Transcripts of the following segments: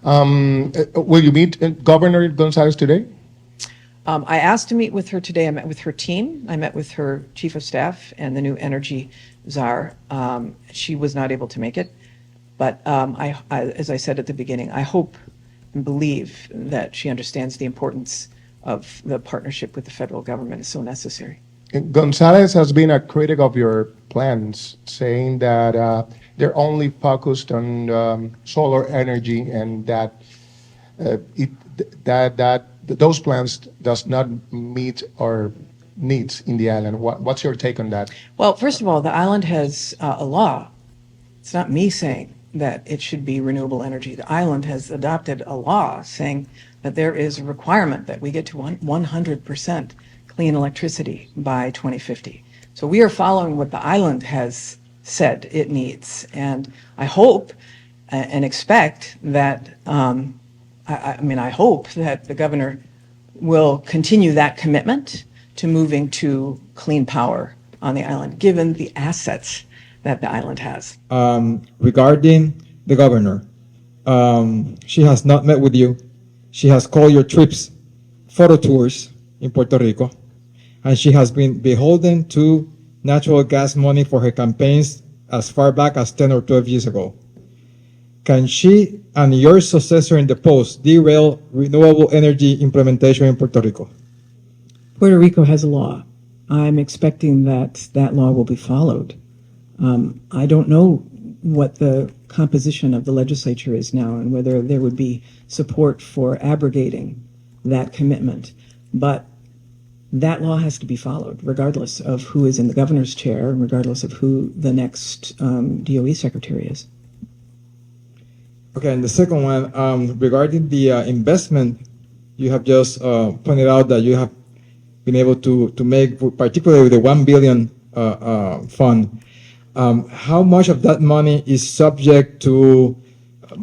Will you meet Governor González today? I asked to meet with her today. I met with her team. I met with her chief of staff and the new energy czar. She was not able to make it. But as I said at the beginning, I hope and believe that she understands the importance of the partnership with the federal government is so necessary. González has been a critic of your plans, saying that they're only focused on solar energy and that those plans does not meet our needs in the island. What's your take on that? Well, first of all, the island has a law. It's not me saying that it should be renewable energy. The island has adopted a law saying that there is a requirement that we get to 100% clean electricity by 2050. So we are following what the island has said it needs. And I hope and expect that, I hope that the governor will continue that commitment to moving to clean power on the island, given the assets that the island has. Regarding the governor, she has not met with you. She has called your trips photo tours in Puerto Rico, and she has been beholden to natural gas money for her campaigns as far back as 10 or 12 years ago. Can she and your successor in the post derail renewable energy implementation in Puerto Rico? Puerto Rico has a law. I'm expecting that that law will be followed. I don't know what the composition of the legislature is now and whether there would be support for abrogating that commitment. But that law has to be followed, regardless of who is in the governor's chair and regardless of who the next DOE secretary is. Okay, and the second one, regarding the investment, you have just pointed out that you have been able to make, particularly with the $1 billion fund, how much of that money is subject to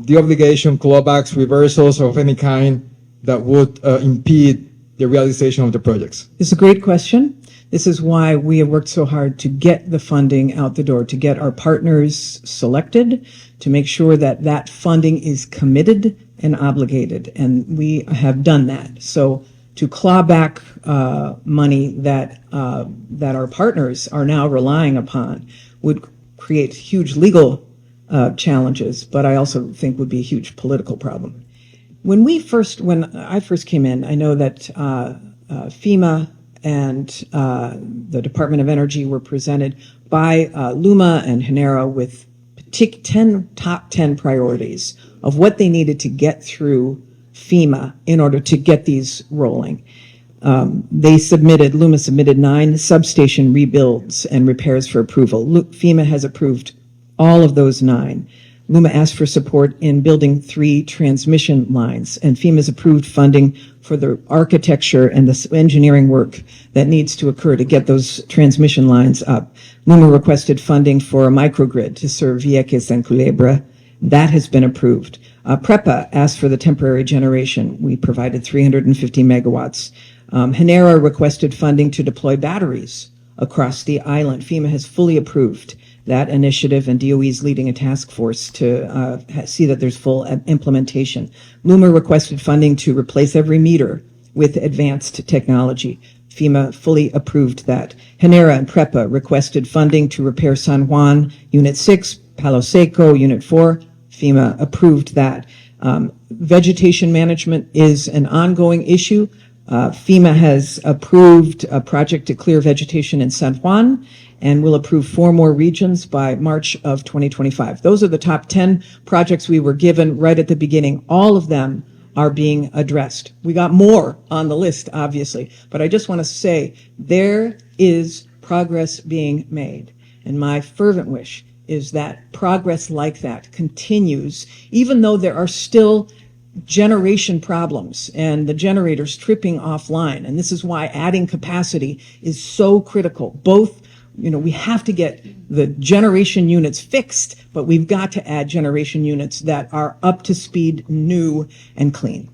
the obligation, clawbacks, reversals of any kind that would impede the realization of the projects? It's a great question. This is why we have worked so hard to get the funding out the door, to get our partners selected, to make sure that that funding is committed and obligated. And we have done that. So to claw back money that our partners are now relying upon would create huge legal challenges, but I also think would be a huge political problem. When I first came in, I know that FEMA and the Department of Energy were presented by LUMA and Genera with top 10 priorities of what they needed to get through FEMA in order to get these rolling. LUMA submitted 9 substation rebuilds and repairs for approval. FEMA has approved all of those 9. LUMA asked for support in building 3 transmission lines, and FEMA's approved funding for the architecture and the engineering work that needs to occur to get those transmission lines up. LUMA requested funding for a microgrid to serve Vieques and Culebra. That has been approved. PREPA asked for the temporary generation. We provided 350 megawatts. Genera requested funding to deploy batteries across the island. FEMA has fully approved that initiative, and DOE is leading a task force to see that there's full implementation. LUMA requested funding to replace every meter with advanced technology. FEMA fully approved that. Genera and PREPA requested funding to repair San Juan Unit 6, Palo Seco Unit 4. FEMA approved that. Vegetation management is an ongoing issue. FEMA has approved a project to clear vegetation in San Juan and will approve 4 more regions by March of 2025. Those are the top 10 projects we were given right at the beginning. All of them are being addressed. We got more on the list, obviously, but I just want to say there is progress being made. And my fervent wish is that progress like that continues, even though there are still generation problems and the generators tripping offline. And this is why adding capacity is so critical. Both, we have to get the generation units fixed, but we've got to add generation units that are up to speed, new, and clean.